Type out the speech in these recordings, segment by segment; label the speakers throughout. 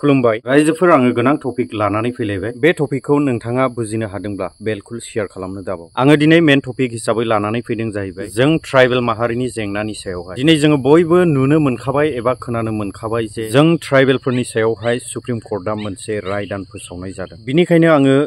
Speaker 1: खुलुमबाय रायजोफोर आङो गोनां टपिक लानानै फैलायबाय बे टपिकखौ नोंथाङा बुजिनो हादोंब्ला बेलकुल शेयार खालामनो दाबाव आङो दिनै मेन टपिक हिसाबै लानानै फैदों जाहैबाय जों ट्राइबेल माहारिनि जेंनानि सायावहाय दिनै जोङो बयबो नुनो मोनखाबाय एबा खोनानो मोनखाबाय जे जों ट्राइबेलफोरनि सायावहाय सुप्रिम कर्टआ मोनसे रायदान फोसावनाय जादों बिनिखायनो आङो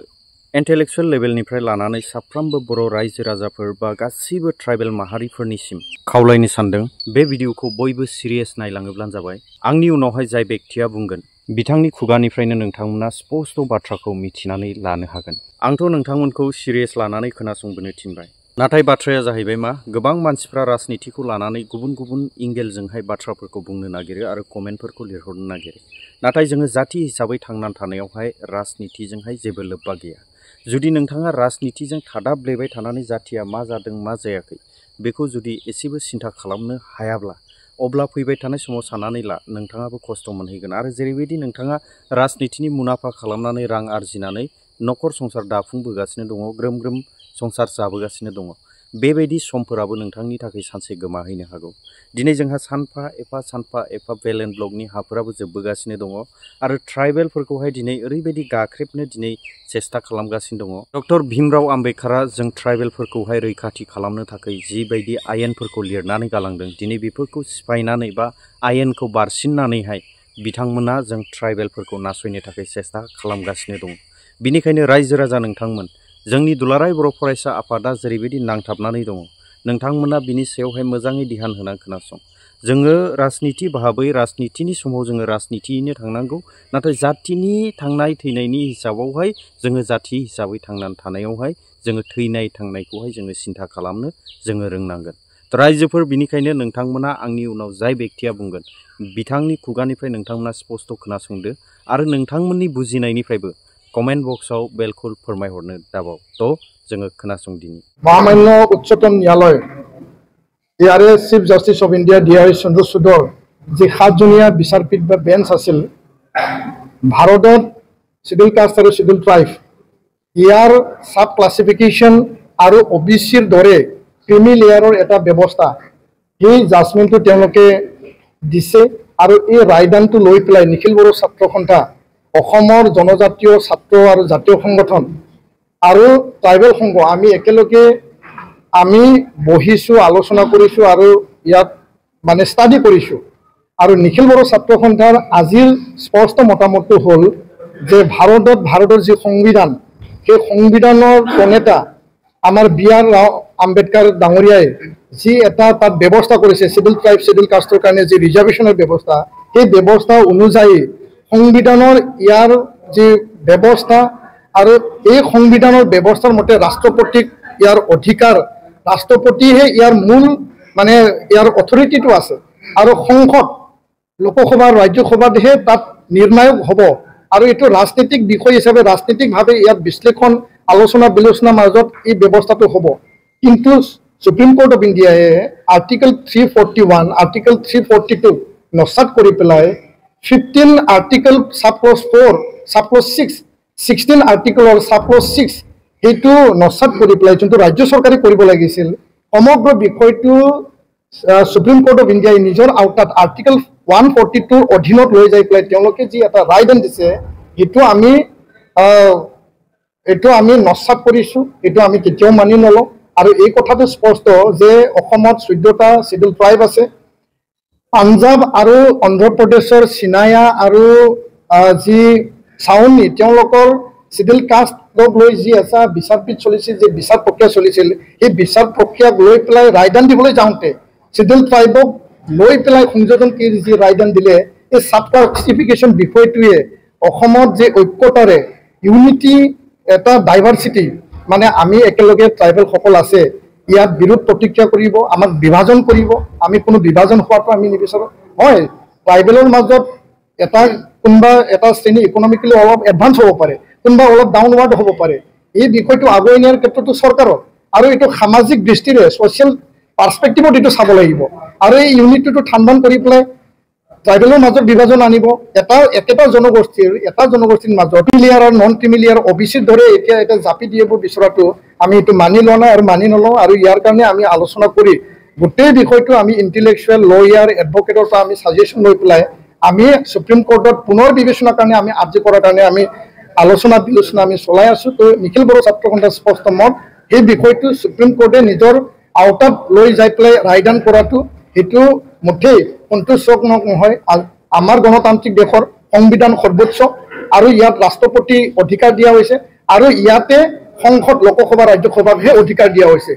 Speaker 1: इंटेलेक्चुअल लेभेलनिफ्राय लानानै साफ्रोमबो बर' रायजो राजाफोर बा गासैबो ट्राइबेल माहारिफोरनिसिम खावलायनो सानदों बे भिडिअखौ बयबो सिरियास नायलाङोब्लानो जाबाय आंनि उनावहाय जाय व्यक्तिया बुंगोन बिथांनि खुगानिफ्रायनो नोंथांमोना स्पष्ट बाथ्राखौ मिथिनानै लानो हागोन आंथ' नोंथांमोनखौ सिरियास लानानै खोनासंबोनो थिनबाय नाथाय बाथ्राया जाहैबाय मा गोबां मानसिफ्रा राजनितिखौ लानानै गुबुन गुबुन एंगेलजोंहाय बाथ्राफोरखौ बुंनो नागिरो आरो कमेन्टफोरखौ लिरहरनो नागिरो नाथाय जोङो जाति हिसाबै थांनानै थानायावहाय राजनितिजोंहाय जेबो लोब्बा गैया जुदि नोंथाङा राजनितिजों थादाब्लेबाय थानानै जातिया मा जादों मा जायाखै बेखौ जुदि एसेबो सिन्था खालामनो हायाब्ला अब्ला फैबाय थानाय समाव साननानै ला नोंथाङाबो खस्थ' मोनहैगोन आरो जेरैबायदि नोंथाङा राजनितिनि मुलाम्फा खालामनानै रां आरजिनानै न'खर संसार दाफुंबोगासिनो दङ ग्रोम ग्रोम संसार जाबोगासिनो दङ बेबायदि समफोराबो नोंथांनि थाखाय सानसे गोमाहैनो हागौ दिनै जोंहा सानफा एफा बेलेन ब्लकनि हाफोराबो जोबबोगासिनो दङ आरो ट्राइबेलफोरखौहाय दिनै ओरैबायदि गाख्रेबनो दिनै सेस्था खालामगासिनो दङ डक्टर भीमराव आम्बेडकारा जों ट्राइबेलफोरखौहाय रैखाथि खालामनो थाखाय जिबायदि आयेनफोरखौ लिरनानै गालांदों दिनै बेफोरखौ सिफायनानै बा आयेनखौ बारसिननानैहाय बिथांमोना जों ट्राइबेलफोरखौ नासयनो थाखाय सेस्था खालामगासिनो दङ बिनिखायनो रायजो राजा नोंथांमोन जोंनि दुलाराय बर' फरायसा आफादा जेरैबायदि नांथाबनानै दङ नोंथांमोना बिनि सायावहाय मोजाङै ध्यान होनानै खोनासं जोङो राजनिति भाबै राजनितिनि समाव जोङो राजनितियैनो थांनांगौ नाथाय जातिनि थांनाय थैनायनि हिसाबावहाय जोङो जाति हिसाबै थांनानै थानायावहाय जोङो थैनाय थांनायखौहाय जोङो सिन्था खालामनो जोङो रोंनांगोन रायजोफोर बिनिखायनो नोंथांमोना आंनि उनाव जाय व्यक्तिया बुंगोन बिथांनि खुगानिफ्राय नोंथांमोना स्पष्ट खोनासंदो आरो नोंथांमोननि बुजिनायनिफ्रायबो कमेन्ट बक्सआव बेलकुल फोरमायहरनो दाबाव थ' जोङो खोनासंदिनि
Speaker 2: महामान्य उच्चतम न्यायालय ইয়াৰে chief justice of India DI চন্দ্ৰচূড়ৰ যি 7জনীয়া বিচাৰপীঠ বা বেঞ্চ আছিল ভাৰতত শিডিউল কাষ্ট আৰু শিডিউল ট্ৰাইব ইয়াৰ সাব ক্লাছিফিকেশ্যন আৰু OBCৰ দৰে ক্ৰিমি লেয়াৰৰ এটা ব্যৱস্থা এই জাজমেণ্টটো তেওঁলোকে দিছে আৰু এই ৰায়দানটো লৈ পেলাই নিখিল বড়ো ছাত্ৰ সন্থা অসমৰ জনজাতীয় ছাত্ৰ আৰু জাতীয় সংগঠন আৰু ট্ৰাইবেল সংঘ আমি একেলগে আমি বহিছোঁ আলোচনা কৰিছোঁ আৰু ইয়াত মানে ষ্টাডি কৰিছোঁ আৰু নিখিল বড়ো ছাত্ৰ সন্থাৰ আজিৰ স্পষ্ট মতামতটো হ'ল যে ভাৰতৰ যি সংবিধান সেই সংবিধানৰ প্ৰণেতা আমাৰ BR আম্বেদকাৰ ডাঙৰীয়াই যি এটা তাত ব্যৱস্থা কৰিছে শিডিউল ট্ৰাইব শিডিউল কাষ্টৰ কাৰণে যি ৰিজাৰ্ভেশ্যনৰ ব্যৱস্থা সেই ব্যৱস্থা অনুযায়ী সংবিধানৰ ইয়াৰ যি ব্যৱস্থা আৰু এই সংবিধানৰ ব্যৱস্থাৰ মতে ৰাষ্ট্ৰপতিক ইয়াৰ অধিকাৰ ৰাষ্ট্ৰপতিহে ইয়াৰ মূল মানে ইয়াৰ অথৰিটিটো আছে আৰু সংসদ লোকসভা ৰাজ্যসভাতহে তাত নিৰ্ণায়ক হ'ব আৰু এইটো ৰাজনৈতিক বিষয় হিচাপে ৰাজনৈতিকভাৱে ইয়াত বিশ্লেষণ আলোচনা বিলোচনাৰ মাজত এই ব্যৱস্থাটো হ'ব কিন্তু সুপ্ৰিম কোৰ্ট অফ ইণ্ডিয়ায়ে আৰ্টিকল 341 আৰ্টিকল 342 নস্যাৎ কৰি পেলাই 15 আৰ্টিকল সাবক্লজ 4 সাবক্লজ 6 16 আৰ্টিকলৰ সাবক্লজ 6 এইটো নস্যাৎ কৰি পেলাই যোনটো ৰাজ্য চৰকাৰে কৰিব লাগিছিল সমগ্ৰ বিষয়টো সুপ্ৰিম কোৰ্ট অফ ইণ্ডিয়াই নিজৰ আওতাত আৰ্টিকল 142 অধীনত লৈ যাই পেলাই তেওঁলোকে যি এটা ৰায়দান দিছে এইটো আমি নস্যাৎ কৰিছোঁ এইটো আমি কেতিয়াও মানি নলওঁ আৰু এই কথাটো স্পষ্ট যে অসমত 14টা শিডিউল ট্ৰাইব আছে পাঞ্জাব আৰু অন্ধ্ৰপ্ৰদেশৰ চিনায়া আৰু যি চাউনি তেওঁলোকৰ শিডিউল কাষ্টক লৈ যি এটা বিচাৰপীঠ চলিছিল যে বিচাৰ প্ৰক্ৰিয়া চলিছিল এই বিচাৰ প্ৰক্ৰিয়াক লৈ পেলাই ৰায়দান দিবলৈ যাওঁতে শিডিউল ট্ৰাইবক লৈ পেলাই সংযোজন কৰি যি ৰায়দান দিলে এই সাব ক্লাছিফিকেশ্যন বিষয়টোৱে অসমত যে ঐক্যতাৰে ইউনিটি এটা ডাইভাৰ্চিটি মানে আমি একেলগে ট্ৰাইবেলসকল আছে ইয়াত বিৰোধ প্ৰতিক্ৰিয়া কৰিব আমাক বিভাজন কৰিব আমি কোনো বিভাজন হোৱাটো আমি নিবিচাৰোঁ হয় ট্ৰাইবেলৰ মাজত এটা কোনোবা এটা শ্ৰেণী ইকনমিকেলি অলপ এডভান্স হ'ব পাৰে কোনোবা অলপ ডাউনৱাৰ্ড হ'ব পাৰে এই বিষয়টো আগুৱাই নিয়াৰ ক্ষেত্ৰতো চৰকাৰৰ আৰু এইটো সামাজিক দৃষ্টিৰে ছ'চিয়েল পাৰ্সপেক্টিভত এইটো চাব লাগিব আৰু এই ইউনিটিটো ঠাণ্ডান কৰি পেলাই ট্ৰাইবেলৰ মাজত বিভাজন আনিব একেটা জনগোষ্ঠীৰ মাজত ক্ৰিমিলিয়াৰ আৰু নন ক্ৰিমিলিয়াৰ OBCৰ দৰে এতিয়া এটা জাপি দিব বিচৰাটো আমি এইটো মানি লোৱা নাই আৰু মানি নলওঁ আৰু ইয়াৰ কাৰণে আমি আলোচনা কৰি গোটেই বিষয়টো আমি ইণ্টেলেকচুৱেল লয়াৰ এডভকেটৰ পৰা আমি সাজেশ্যন লৈ পেলাই আমি সুপ্ৰিম কোৰ্টত পুনৰ বিবেচনাৰ কাৰণে আমি আৰ্জি কৰাৰ কাৰণে আমি আলোচনা বিলোচনা আমি চলাই আছোঁ। তো নিখিল বড়ো ছাত্ৰ সন্থাৰ স্পষ্ট মত এই বিষয়টো সুপ্ৰিম কোৰ্টে নিজৰ আওতাত লৈ যাই পেলাই ৰায়দান কৰাটো সেইটো মুঠেই সন্তোষজনক নহয়। আমাৰ গণতান্ত্ৰিক দেশৰ সংবিধান সৰ্বোচ্চ আৰু ইয়াত ৰাষ্ট্ৰপতি অধিকাৰ দিয়া হৈছে আৰু ইয়াতে সংসদ লোকসভা ৰাজ্যসভাকহে অধিকাৰ দিয়া হৈছে।